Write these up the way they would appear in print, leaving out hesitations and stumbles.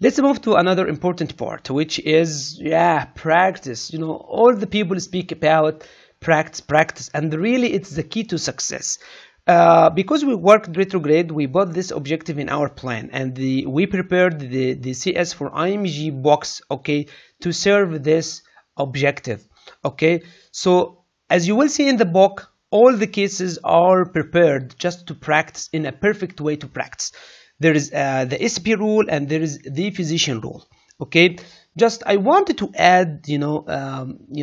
Let's move to another important part, which is, yeah, practice. You know, all the people speak about practice, and really it's the key to success. Because we worked retrograde, we put this objective in our plan, and we prepared the CS for IMG box, okay, to serve this objective, okay. So as you will see in the book, all the cases are prepared just to practice in a perfect way to practice. There is the SP rule and there is the physician rule, okay. Just I wanted to add,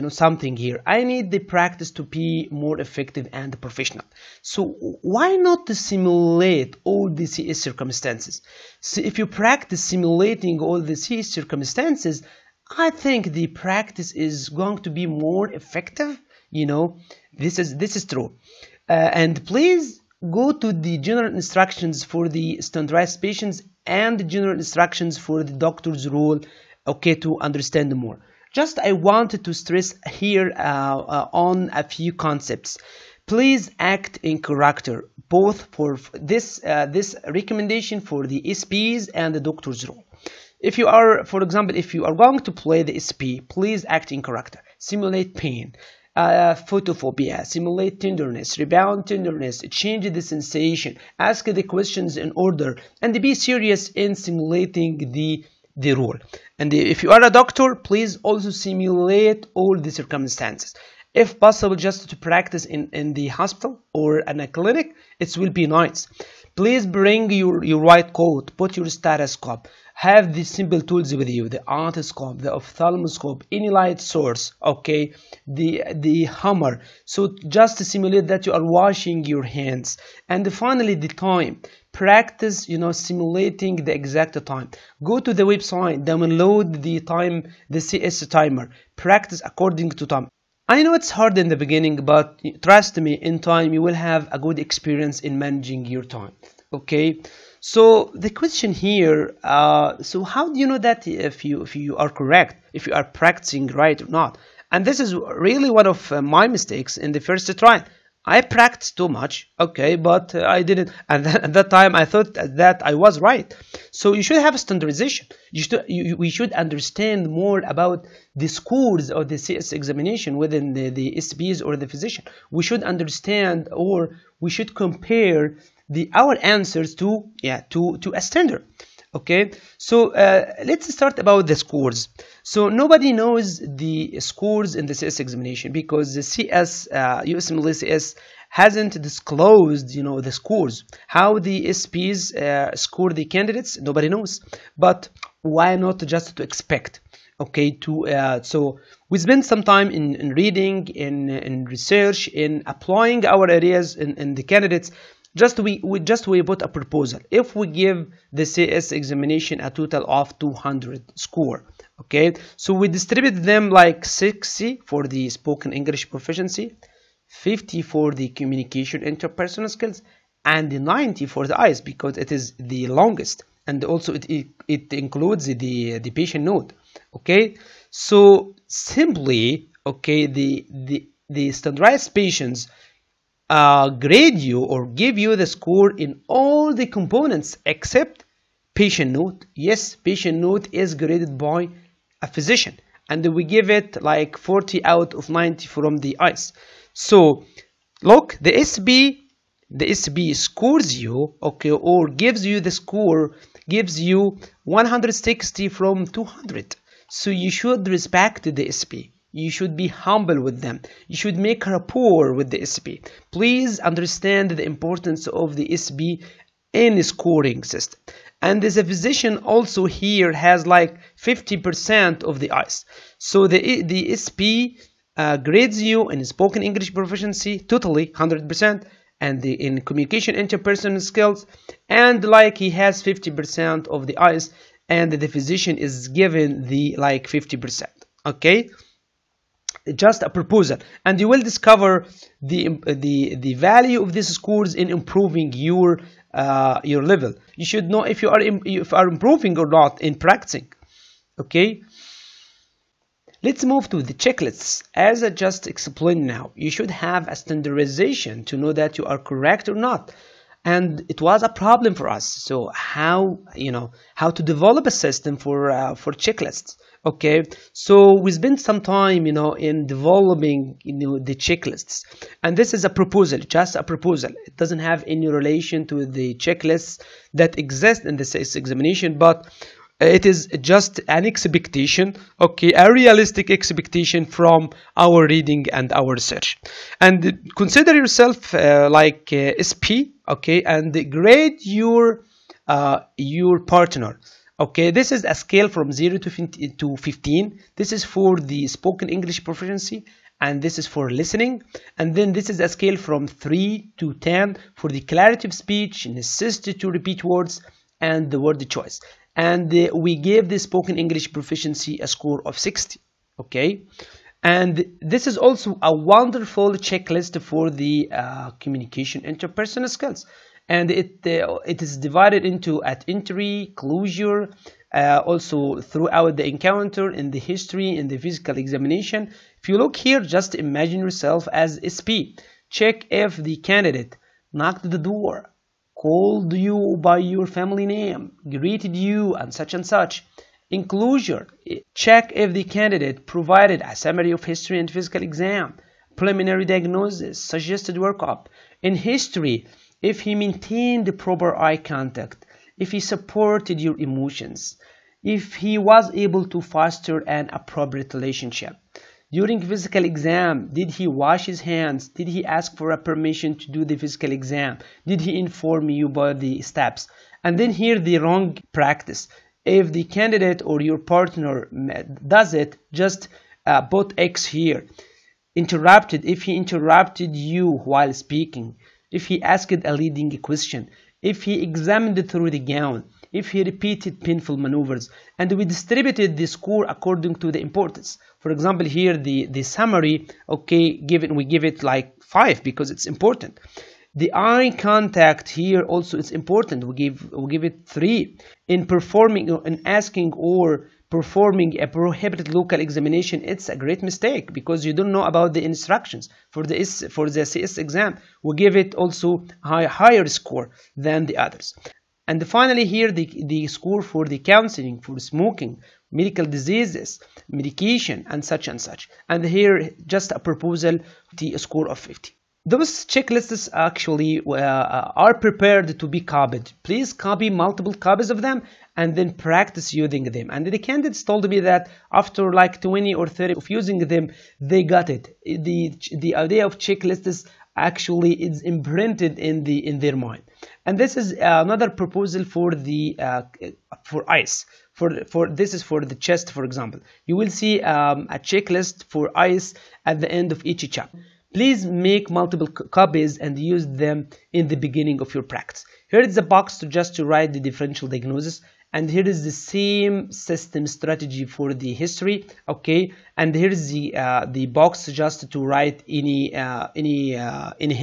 something here. I need the practice to be more effective and professional. So why not to simulate all the CS circumstances? So if you practice simulating all the CS circumstances, I think the practice is going to be more effective. You know, this is true. And please go to the general instructions for the standardized patients and the general instructions for the doctor's rule, okay, to understand more. Just I wanted to stress here on a few concepts. Please act in character, both for this recommendation for the SPs and the doctor's role. If you are, for example, if you are going to play the SP, please act in character. Simulate pain, photophobia, simulate tenderness, rebound tenderness, change the sensation, ask the questions in order, and be serious in simulating the rule. And if you are a doctor, please also simulate all the circumstances. If possible, just to practice in the hospital or in a clinic, it will be nice. Please bring your white coat, put your stethoscope, have the simple tools with you, the otoscope, the ophthalmoscope, any light source, okay, the hammer. So just to simulate that you are washing your hands. And finally, the time. Practice, simulating the exact time. Go to the website, download the time, the CS timer. Practice according to time. I know it's hard in the beginning, but trust me, in time you will have a good experience in managing your time, okay. So the question here, so how do you know that if you are correct, if you are practicing right or not? And this is really one of my mistakes in the first try. I practiced too much, okay, but I didn't, and at that time I thought that I was right. So you should have a standardization. We should understand more about the scores of the CS examination within the SPs or the physician. We should understand, or we should compare our answers to a standard. Okay, so let's start about the scores. So nobody knows the scores in the CS examination because the CS USMLE CS hasn't disclosed, the scores. How the SPs score the candidates, nobody knows. But why not just to expect? Okay, so we spend some time in reading, in research, in applying our ideas in the candidates. We put a proposal. If we give the CS examination a total of 200 score, okay, so we distribute them like 60 for the spoken English proficiency, 50 for the communication interpersonal skills, and 90 for the IELTS because it is the longest, and also it includes the patient note. Okay, so simply, okay, the standardized patients grade you or give you the score in all the components except patient note. Yes, patient note is graded by a physician, and we give it like 40 out of 90 from the ICE. So look, the SB scores you, okay, or gives you the score, gives you 160 from 200. So you should respect the SP. You should be humble with them. You should make rapport with the SP. Please understand the importance of the SP in the scoring system. And as a physician also here has like 50% of the ICE. So the SP grades you in spoken English proficiency totally 100%, and in communication interpersonal skills, and like he has 50% of the ICE, and the physician is given the like 50%. Okay, just a proposal, and you will discover the value of these scores in improving your level. You should know if you are improving or not in practicing. Okay, let's move to the checklists. As I just explained now, you should have a standardization to know that you are correct or not. and it was a problem for us. So how, how to develop a system for checklists. Okay, so we spent some time, in developing, the checklists, and this is a proposal, just a proposal. It doesn't have any relation to the checklists that exist in the CS examination, but it is just an expectation, okay, a realistic expectation from our reading and our research. And consider yourself like SP, okay, and grade your partner. Okay, this is a scale from 0 to 15. This is for the spoken English proficiency, and this is for listening. And then this is a scale from 3 to 10 for the clarity of speech, necessity to repeat words, and the word choice. And we gave the spoken English proficiency a score of 60. Okay, and this is also a wonderful checklist for the communication interpersonal skills. And it is divided into at entry, closure, also throughout the encounter, in the history, in the physical examination. If you look here, just imagine yourself as SP. Check if the candidate knocked the door, called you by your family name, greeted you, and such. In closure, check if the candidate provided a summary of history and physical exam, preliminary diagnosis, suggested workup. In history, if he maintained the proper eye contact, if he supported your emotions, if he was able to foster an appropriate relationship. During physical exam, did he wash his hands? Did he ask for a permission to do the physical exam? Did he inform you about the steps? And then here the wrong practice. If the candidate or your partner does it, just put X here. Interrupted, if he interrupted you while speaking, if he asked a leading question, if he examined through the gown, if he repeated painful maneuvers. And we distributed the score according to the importance. For example, here the summary, okay, we give it like 5 because it's important. The eye contact here also is important. We give it 3. In performing, in asking or performing a prohibited local examination, it's a great mistake because you don't know about the instructions for the CS exam. We give it also higher score than the others. And finally here the score for the counseling, for smoking, medical diseases, medication, and such. And here just a proposal, the score of 50. Those checklists actually are prepared to be copied. Please copy multiple copies of them and then practice using them. And the candidates told me that after like 20 or 30 of using them, they got it. The idea of checklists actually is imprinted in their mind. And this is another proposal for the for ICE. This is for the chest, for example. You will see a checklist for ICE at the end of each chapter. Please make multiple copies and use them in the beginning of your practice. Here is a box to write the differential diagnosis, and here is the same system strategy for the history, okay? And here is the box just to write any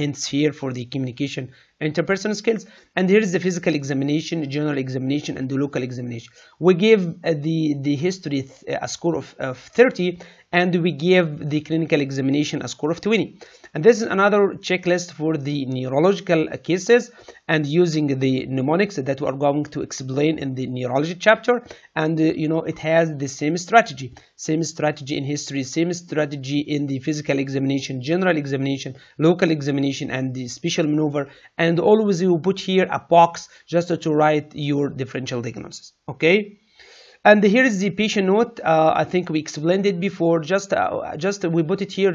hints here for the communication interpersonal skills. And here is the physical examination, general examination, and the local examination. We give the history a score of 30, and we give the clinical examination a score of 20. And this is another checklist for the neurological cases, and using the mnemonics that we are going to explain in the neurology chapter. And it has the same strategy in history, same strategy in the physical examination, general examination, local examination, and the special maneuver. And always you put here a box just to write your differential diagnosis, okay? And here is the patient note. I think we explained it before. Just we put it here.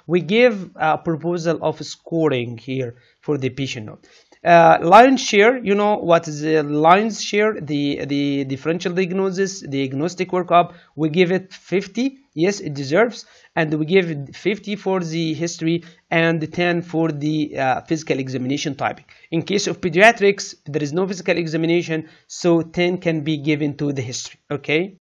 We give a proposal of scoring here for the patient note. Lion's share. You know what is the lion's share? The differential diagnosis, diagnostic workup. We give it 50. Yes, it deserves. And we give 50 for the history and 10 for the physical examination typing. In case of pediatrics, there is no physical examination, so 10 can be given to the history. Okay.